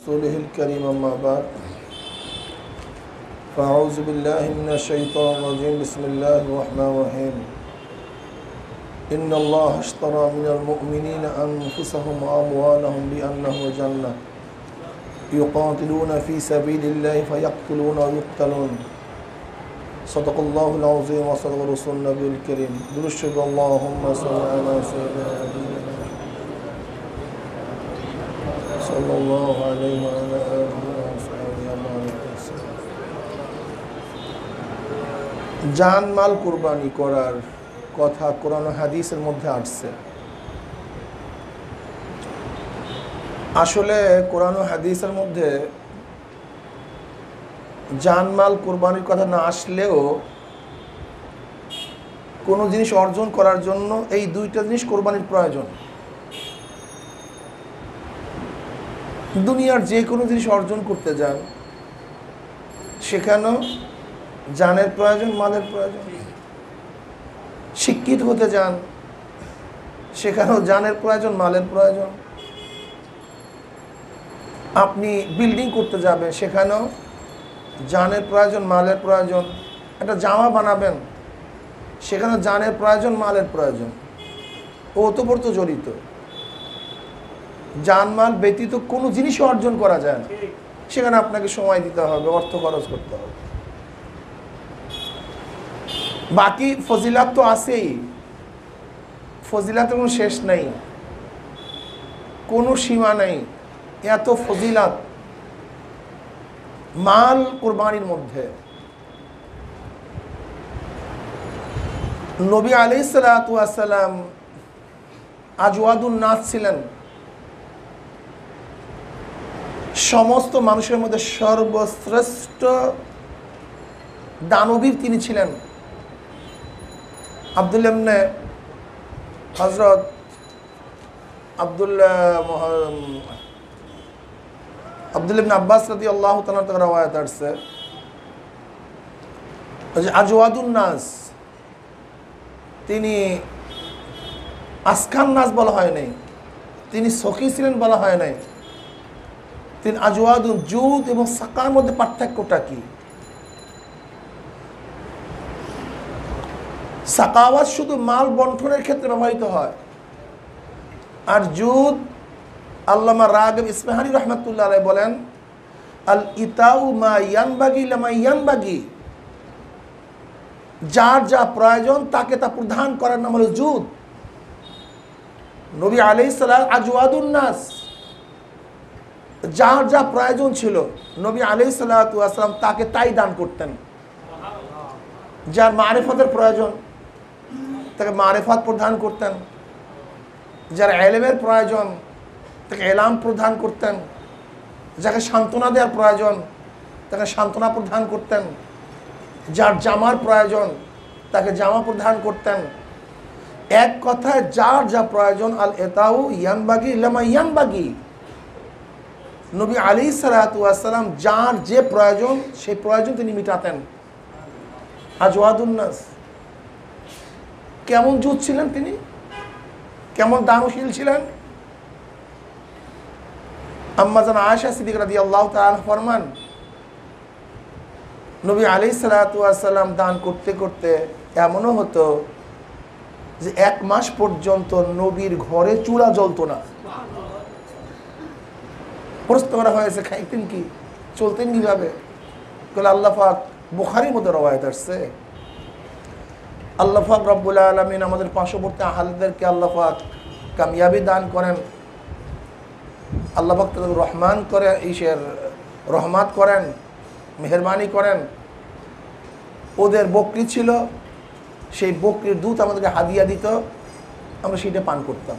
رسوله الكريم أما بعد فأعوذ بالله من الشيطان الرجيم بسم الله الرحمن الرحيم إن الله اشترى من المؤمنين أنفسهم وأموالهم بأن لهم الجنة يقاتلون في سبيل الله فيقتلون ويقتلون صدق الله العظيم وصدق رسول النبي الكريم درشد اللهم صل على سيدنا صلى الله عليه وعلى آله وصحبه وسلم জান মাল কুরবানি করার কথা কোরআন ও হাদিসের মধ্যে আসছে। আসলে কোরআন ও হাদিসের মধ্যে জান মাল কুরবানির কথা না আসলেও কোনো জিনিস অর্জন করার জন্য এই দুইটা জিনিস কোরবানির প্রয়োজন। দুনিয়ার যে কোনো জিনিস অর্জন করতে যান সেখানেও জানের প্রয়োজন, মালের প্রয়োজন। শিক্ষিত হতে যান সেখানেও জানের প্রয়োজন, মালের প্রয়োজন। আপনি বিল্ডিং করতে যাবেন সেখানেও জানের প্রয়োজন, মালের প্রয়োজন। একটা জামা বানাবেন সেখানেও জানের প্রয়োজন, মালের প্রয়োজন। ওতপ্রোত জড়িত। জানমাল ব্যতীত কোনো জিনিসই অর্জন করা যায় না। সেখানে আপনাকে সময় দিতে হবে, অর্থ খরচ করতে হবে। বাকি ফজিলাত তো আছেই, ফজিলাতের কোনো শেষ নেই, কোনো সীমা নেই। এত ফজিলাত মাল কুরবানির মধ্যে। নবী আলাইহিস সালাতু ওয়াস সালাম আজওয়াদুন নাস ছিলেন। সমস্ত মানুষের মধ্যে সর্বশ্রেষ্ঠ দানবীর তিনি ছিলেন। আব্দুল্লাহ ইবনে হযরত আব্দুল্লাহ ইবনে আব্বাস রাদিয়াল্লাহু তাআলা থেকে রওয়ায়াত আছে যে আজওয়াদুন নাস, তিনি আসখান নাস বলা হয় নাই, তিনি সখী ছিলেন বলা হয় নাই। তিনি আজওয়াদুন, জুদ এবং সাকার মধ্যে পার্থক্যটা কি? সাকাওয়াত শুধু মাল বন্টনের ক্ষেত্রে ব্যবহৃত হয়, আর জুদ, আল্লামা রাগিব ইসমাহানি রহমাতুল্লাহ আলাইহি বলেন আল ইতাউ মা ইয়ানবাগি লামা ইয়ানবাগি, যার যা প্রয়োজন তাকে তা প্রদান করার নাম হলো জুদ। নবী আলাইহিস সালাম আজওয়াদুন নাস, যার যা প্রয়োজন ছিল নবী আলাইহিস সালাতু ওয়াস সালাম তাকে তাই দান করতেন। যার মারিফতের প্রয়োজন তাকে মারিফত প্রদান করতেন, যার ইলমের প্রয়োজন তাকে ইলম প্রদান করতেন, যাকে সান্ত্বনা দেওয়ার প্রয়োজন তাকে সান্ত্বনা প্রদান করতেন, যার জামার প্রয়োজন তাকে জামা প্রদান করতেন। এক কথায় যার যা প্রয়োজন আল ইতাউ ইয়ানবাগি লামা ইয়ানবাগি, নবী আলাইহিস সালাতু ওয়াস সালাম যার যে প্রয়োজন সেই প্রয়োজন তিনি মিটাতেন। আজওয়াদুন নাস। কেমন জুদ ছিলেন তিনি, কেমন দানশীল ছিলেন? আম্মা জান আয়েশা সিদ্দিকা রাদিয়াল্লাহু তাআলা ফরমান, নবী আলাইহিস সালাতু ওয়াস সালাম দান করতে করতে এমনও হতো যে এক মাস পর্যন্ত নবীর ঘরে চুলা জ্বলতো না। প্রশ্ন করা হয়েছে খাইতেন কি, চলতেন কিভাবে? আল্লাহ পাক, বুখারীর মধ্যে রওয়ায়াত আসছে, আল্লাহ পাক রব্বুল আলামিন আমাদের পার্শ্ববর্তী আহলিদেরকে আল্লাহ পাক কামিয়াবি দান করেন। আল্লাহ পাক তাদের রহমান করে, রহমত করেন, মেহেরবানি করেন। ওদের বকরি ছিল, সেই বকরির দুধ আমাদেরকে হাদিয়া দিত, আমরা সেটা পান করতাম।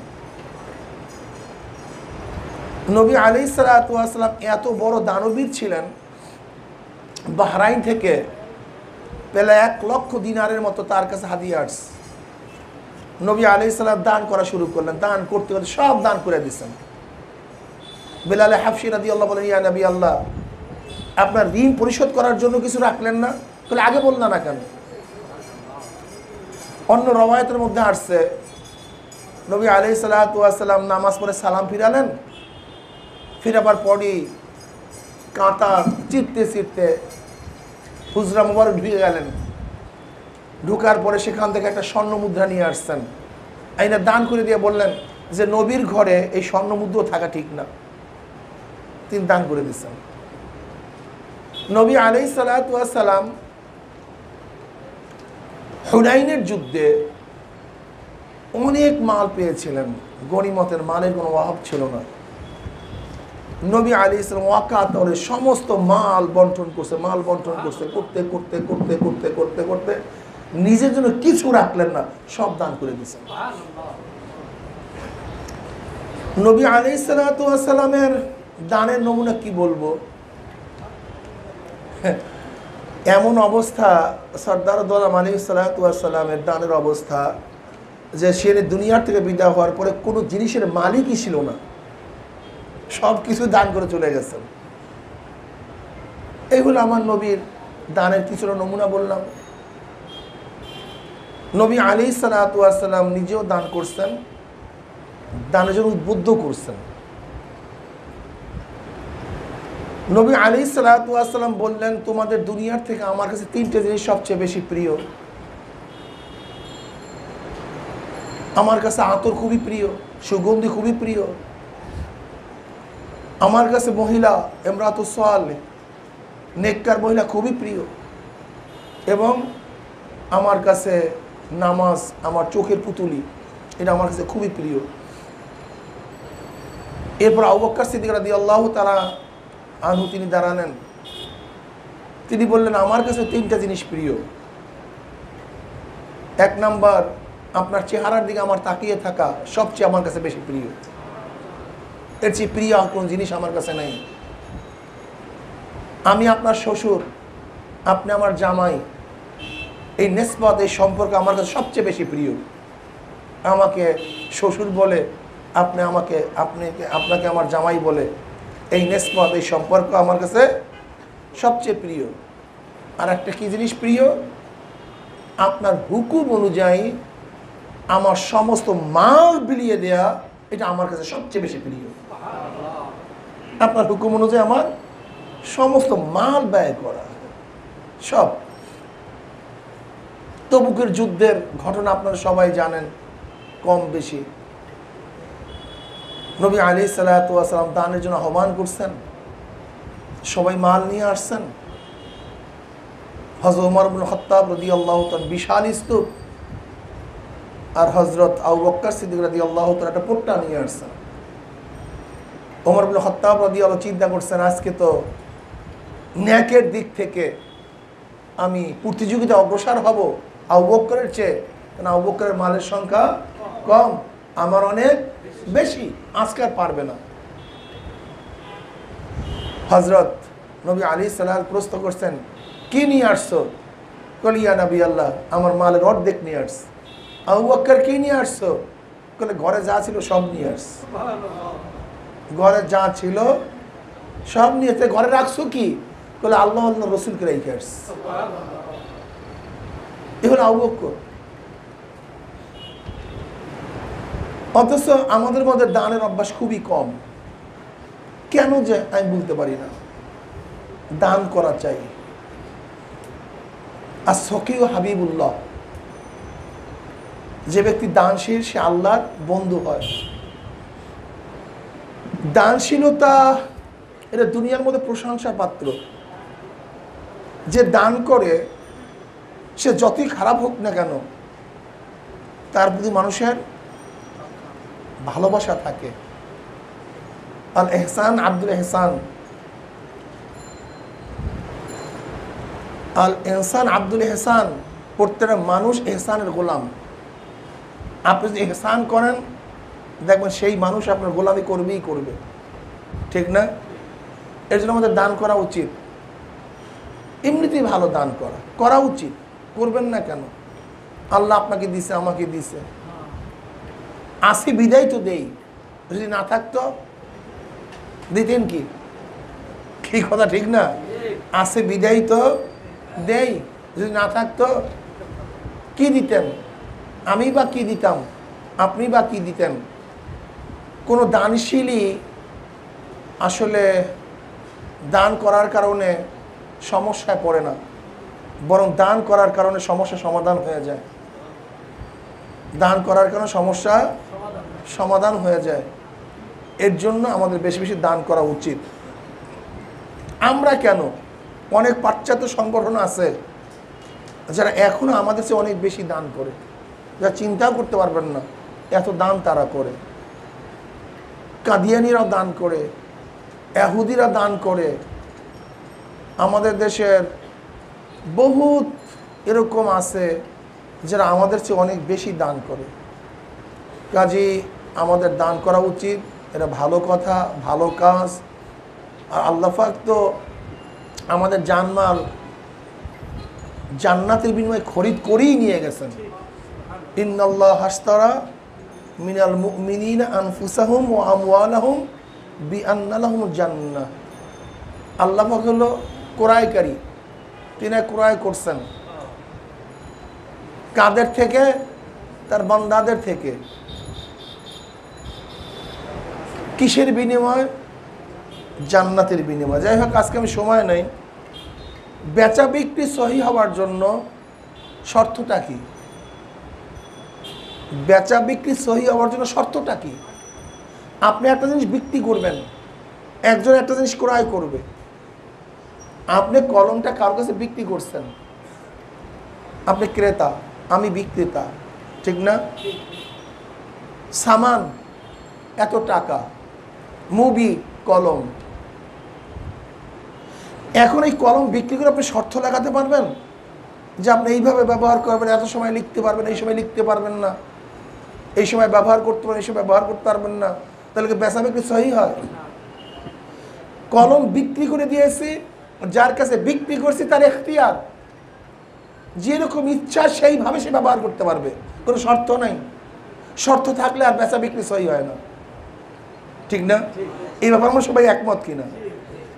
নবী আলাইহিস সালাতু ওয়াস সালাম এত বড় দানবীর ছিলেন, বাহরাইন থেকে পেলে 1 লক্ষ দিনারের মতো তার কাছে হাদিয়া আসছে। নবী আলাইহিস সালাম দান করা শুরু করলেন, দান করতে করতে সব দান করে দিয়েছেন। বেলাল হাবশী রাদিয়াল্লাহু বলেন, ইয়া নবী আল্লাহ, আপনার ঋণ পরিশোধ করার জন্য কিছু রাখলেন না? তাহলে আগে বললেন না কেন? অন্য রওয়ায়াতের মধ্যে আসছে নবী আলাইহিস সালাতু ওয়াস সালাম নামাজ পড়ে সালাম ফিরালেন, ফিরাবার পরই কাঁটা চিরতে চিরতে হুজরা মুবারক ঢুকে গেলেন। ঢুকার পরে সেখান থেকে একটা স্বর্ণ মুদ্রা নিয়ে আসছেন, আইনা দান করে দিয়ে বললেন যে নবীর ঘরে এই স্বর্ণ মুদ্রা থাকা ঠিক না। তিনি দান করে দিচ্ছেন। নবী আলাইহিস সালাতু ওয়াস সালাম হুনাইনের যুদ্ধে অনেক মাল পেয়েছিলেন, গনিমতের মালের কোনো অভাব ছিল না। নবী আলাইহিস সালাম ওয়াকাতরে সমস্ত মাল বন্টন করতে করতে করতে করতে করতে করতে করতে নিজের জন্য কিছু রাখলেন না, সব দান করে দিয়েছেন। নবী আলাইহিস সালাতু ওয়াস সালামের দানের নমুনা কি বলবো, এমন অবস্থা সরদার দোয়ালাম আলাইহিস সালাতু ওয়াস সালামের দানের অবস্থা যে সে দুনিয়ার থেকে বিদায় হওয়ার পরে কোনো জিনিসের মালিকই ছিল না, সব কিছু দান করে চলে গেছেন। এইগুলো আমার নবীর দানের কিছুটা নমুনা বললাম। নবী আলাইহিস সালাতু ওয়াস সালাম নিজেও দান করছেন, দানের জন্য উদ্বুদ্ধ করছেন। নবী আলাইহিস সালাতু ওয়াস সালাম বললেন, তোমাদের দুনিয়ার থেকে আমার কাছে তিনটে জিনিস সবচেয়ে বেশি প্রিয়। আমার কাছে আতর খুবই প্রিয়, সুগন্ধি খুবই প্রিয়। আমার কাছে মহিলা ইমরাতুস সালেহ, নেককার মহিলা খুবই প্রিয়। এবং আমার কাছে নামাজ, আমার চোখের পুতুলি, এটা আমার কাছে খুবই প্রিয়। এরপর আবু বকর সিদ্দিক রাদিয়াল্লাহু তাআলা আনহু তিনি দাঁড়ালেন, তিনি বললেন, আমার কাছে তিনটা জিনিস প্রিয়। এক নাম্বার, আপনার চেহারার দিকে আমার তাকিয়ে থাকা সবচেয়ে আমার কাছে বেশি প্রিয়, এর চেয়ে প্রিয় কোন জিনিস আমার কাছে নাই। আমি আপনার শ্বশুর, আপনি আমার জামাই, এই নিসবত, এই সম্পর্ক আমার কাছে সবচেয়ে বেশি প্রিয়। আমাকে শ্বশুর বলে, আপনাকে আমার জামাই বলে, এই নিসবত, এই সম্পর্ক আমার কাছে সবচেয়ে প্রিয়। আর একটা কি জিনিস প্রিয়, আপনার হুকুম অনুযায়ী আমার সমস্ত মাল বিলিয়ে দেয়া, এটা আমার কাছে সবচেয়ে বেশি প্রিয়। আপনার হুকুম অনুযায়ী আমার সমস্ত মাল ব্যয় করা, সব। তবুকের যুদ্ধের ঘটনা আপনারা সবাই জানেন কম বেশি। নবী আলাইহিস সালাতু ওয়াস সালাম দানের জন্য আহ্বান করছেন, সবাই মাল নিয়ে আসছেন। হযরত ওমর ইবনে খাত্তাব রাদিয়াল্লাহু তাআলা বিশাল স্তূপ, আর হযরত আবু বকর সিদ্দিক রাদিয়াল্লাহু তাআলা একটা পোট্টা নিয়ে আসছেন। ওমর ইবনে খাত্তাব রাদিয়াল্লাহু চিন্তা করছেন, আজকে তো ন্যাকের দিক থেকে আমি প্রতিযোগিতা অগ্রসর হব আবু বকরের চেয়ে, কারণ আবু বকরের মালের সংখ্যা কম, আমার অনেক বেশি, আজকে আর পারবে না। হযরত নবী আলাইহিস সালাম প্রশ্ন করছেন, কি নিয়ে আসছো? কল ইয়া নবী আল্লাহ, আমার মালের অর্ধেক নিয়ে আসছি। আবু বকর কি নিয়ে আসছো? বলে ঘরে যা ছিল সব নিয়ে আসছি। ঘরে যা ছিল সব নিয়ে, ঘরে রাখছো কি? বলে আল্লাহ আল্লাহ রসুলকে রেখে আসছি। এ হলো আবু বকর। অথচ আমাদের মধ্যে দানের অভ্যাস খুবই কম। কেন যে আমি বলতে পারি না। দান করা চাই। আর সকিউ হাবিবুল্লাহ, যে ব্যক্তি দানশীল সে আল্লাহর বন্ধু হয়। দানশীলতা এটা দুনিয়ার মধ্যে প্রশংসার পাত্র। যে দান করে সে যতই খারাপ হোক না কেন, তার প্রতি মানুষের ভালোবাসা থাকে। আল এহসান আব্দুল এহসান, আল এহসান আব্দুল এহসান, প্রত্যেকটা মানুষ এহসানের গোলাম। আপনি যদি এহসান করেন দেখবেন সেই মানুষ আপনার গোলামি করবেই করবে, ঠিক না? এর জন্য আমাদের দান করা উচিত। এমনিতেই ভালো দান করা উচিত। করবেন না কেন? আল্লাহ আপনাকে দিছে, আমাকে দিছে, আসি বিদায় তো দেই। যদি না থাকতো দিতেন কি? কি কথা ঠিক না? আসে বিদায় তো দেই, যদি না থাকতো কি দিতেন? আমি বা কি দিতাম? আপনি বা কি দিতেন? কোনো দানশীলই আসলে দান করার কারণে সমস্যায় পড়ে না, বরং দান করার কারণে সমস্যা সমাধান হয়ে যায়। দান করার কারণে সমস্যা সমাধান হয়ে যায়। এর জন্য আমাদের বেশি বেশি দান করা উচিত। আমরা কেন, অনেক পাশ্চাত্য সংগঠন আছে যারা এখনো আমাদের চেয়ে অনেক বেশি দান করে, যারা চিন্তাও করতে পারবেন না এত দান তারা করে। কাদিয়ানিরাও দান করে, ইহুদিরা দান করে। আমাদের দেশের বহুত এরকম আছে যারা আমাদের চেয়ে অনেক বেশি দান করে। কাজেই আমাদের দান করা উচিত, এটা ভালো কথা, ভালো কাজ। আর আল্লাহ পাক তো আমাদের জানমাল জান্নাতের বিনিময়ে খরিদ করেই নিয়ে গেছেন। ইন্নাল্লাহ হাশতারা মিনাল মুমিনিনা আনফুসাহুম ওয়া আমওয়ালাহুম বিআন্না লাহুমুল জান্নাহ। আল্লাহ পাক হলো ক্রয়কারী, তিনি ক্রয় করছেন। কাদের থেকে? তার বান্দাদের থেকে। কিসের বিনিময়? জান্নাতের বিনিময়। যাই হোক, আজকে আমি সময় নেই। বেচা বিক্রি সহি হওয়ার জন্য শর্তটা কি? বেচা বিক্রি সহি হওয়ার জন্য শর্তটা কি? আপনি একটা জিনিস বিক্রি করবেন, একজন একটা জিনিস ক্রয় করবে। আপনি কলমটা কারোর কাছে বিক্রি করছেন, আপনি ক্রেতা, আমি বিক্রেতা, ঠিক না? সামান এত টাকা, মুভি, কলম। এখন এই কলম বিক্রি করে আপনি শর্ত লাগাতে পারবেন যে আপনি এইভাবে ব্যবহার করবেন, এত সময় লিখতে পারবেন, এই সময় লিখতে পারবেন না, এই সময় ব্যবহার করতে পারবেন, এই সময় ব্যবহার করতে পারবেন না? তাহলে কি বেচা বিক্রি সহি হয়? কলম বিক্রি করে দিয়েছি, যার কাছে বিক্রি করছি তার এখতিয়ার, যেরকম ইচ্ছা সেইভাবে সে ব্যবহার করতে পারবে, কোনো শর্ত নাই। শর্ত থাকলে আর বেচা বিক্রি সহি হয় না, ঠিক না? এই ব্যাপারে আমরা সবাই একমত কিনা?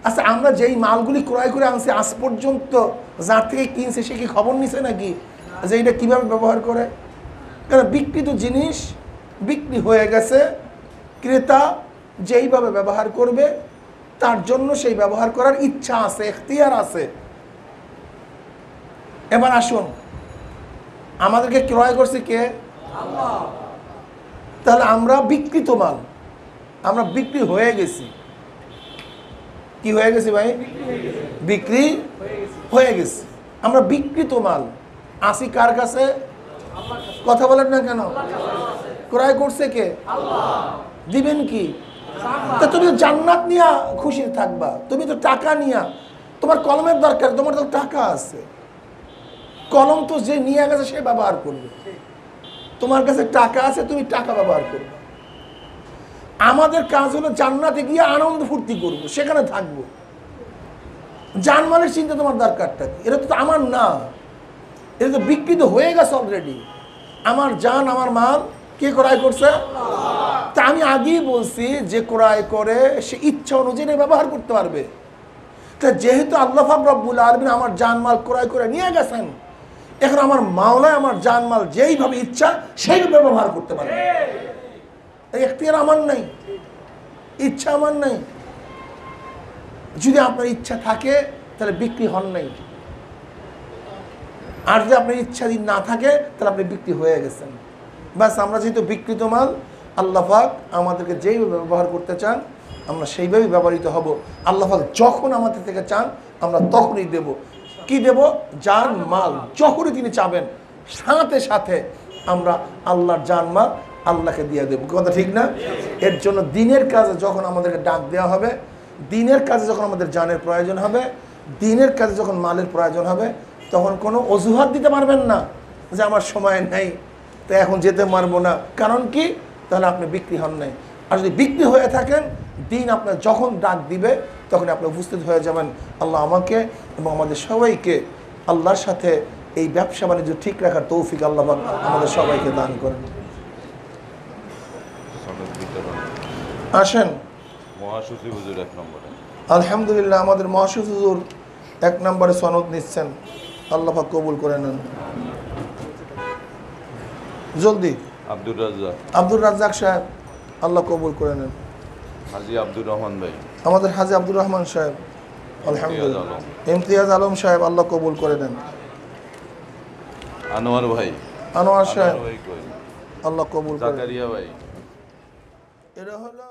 আচ্ছা, আমরা যেই মালগুলি ক্রয় করে আনছি আজ পর্যন্ত যার থেকে কিনছে সে কি খবর নিছে নাকি যে এটা কীভাবে ব্যবহার করে? কারণ বিক্রিত জিনিস বিক্রি হয়ে গেছে, ক্রেতা যেইভাবে ব্যবহার করবে তার জন্য সেই ব্যবহার করার ইচ্ছা আছে, এখতিয়ার আছে। এবার আসুন, আমাদেরকে ক্রয় করছে কে? আল্লাহ। তাহলে আমরা বিক্রিত মাল, আমরা বিক্রি হয়ে গেছি। কি হয়ে গেছি ভাই? বিক্রি হয়ে গেছি। আমরা বিক্রিত মাল, আসি কার কাছে? কথা বলেন না কেন? ক্রয় করছে কে? আল্লাহ। দিবেন কি? তা তুমি তো জান্নাত নিয়ে খুশি থাকবা, তুমি তো টাকা নিয়ে, তোমার কলমের দরকার, তোমার তো টাকা আছে। কলম তো যে নিয়ে গেছে সে ব্যবহার করবে, তোমার কাছে টাকা আছে, তুমি টাকা ব্যবহার করবে। আমাদের কাজ হলো জান্নাতে গিয়ে আনন্দ ফুর্তি করবো, সেখানে থাকবো। জানমালের চিন্তা তোমার দরকারটা কি? এটা তো আমার না, এটা তো বিকৃত হয়ে গেছে অলরেডি। আমার জান, আমার মাল কে ক্রয় করছে? তা আমি আগেই বলছি যে ক্রয় করে সে ইচ্ছা অনুযায়ী ব্যবহার করতে পারবে। তা যেহেতু আল্লাহ পাক রব্বুল আলামিন আমার জানমাল ক্রয় করে নিয়ে গেছেন, এখন আমার মাওলায় আমার জানমাল যেইভাবে ইচ্ছা সেইভাবে ব্যবহার করতে পারবে। এখতিয়ার আমার নাই, ইচ্ছা আমার নাই। যদি আপনার ইচ্ছা থাকে তাহলে বিক্রি হন নাই, আর যদি আপনার ইচ্ছা যদি না থাকে তাহলে আপনি বিক্রি হয়ে গেছেন। ব্যাস, আমরা যেহেতু বিকৃত মাল, আল্লাহ পাক আমাদেরকে যেইভাবে ব্যবহার করতে চান আমরা সেইভাবেই ব্যবহৃত হব। আল্লাহ পাক যখন আমাদের থেকে চান আমরা তখনই দেব। কি দেব? জান মাল যখনই তিনি চাবেন সাথে সাথে আমরা আল্লাহর জান মাল আল্লাহকে দিয়ে দেবো। কথা ঠিক না? এর জন্য দিনের কাজে যখন আমাদেরকে ডাক দেওয়া হবে, দিনের কাজে যখন আমাদের জানের প্রয়োজন হবে, দিনের কাজে যখন মালের প্রয়োজন হবে, তখন কোনো অজুহাত দিতে পারবেন না যে আমার সময় নেই, তো এখন যেতে পারবো না। কারণ কি? তাহলে আপনি বিক্রি হন নাই। আর যদি বিক্রি হয়ে থাকেন, দিন আপনার যখন ডাক দিবে তখন আপনি উপস্থিত হয়ে যাবেন। আল্লাহ আমাকে এবং আমাদের সবাইকে আল্লাহর সাথে এই ব্যবসা বাণিজ্য ঠিক রাখার তৌফিক আল্লাহ আমাদের সবাইকে দান করেন। আসেন, মহাসচিব হুজুর 1 নম্বরে। আলহামদুলিল্লাহ, আমাদের মহাসচিব হুজুর 1 নম্বরে সনদ নিচ্ছেন। আল্লাহ পাক কবুল করে নেন। জলদি। আব্দুর রাজ্জাক সাহেব, আল্লাহ কবুল করে নেন। হাজী আব্দুর রহমান ভাই, আমাদের হাজী আব্দুর রহমান সাহেব, আলহামদুলিল্লাহ। ইমতিয়াজ আলম সাহেব, আল্লাহ কবুল করে নেন। আনোয়ার ভাই, আনোয়ার সাহেব, আনোয়ার ভাই কই? আল্লাহ কবুল করে নেন। জাকারিয়া ভাই। এরা হলো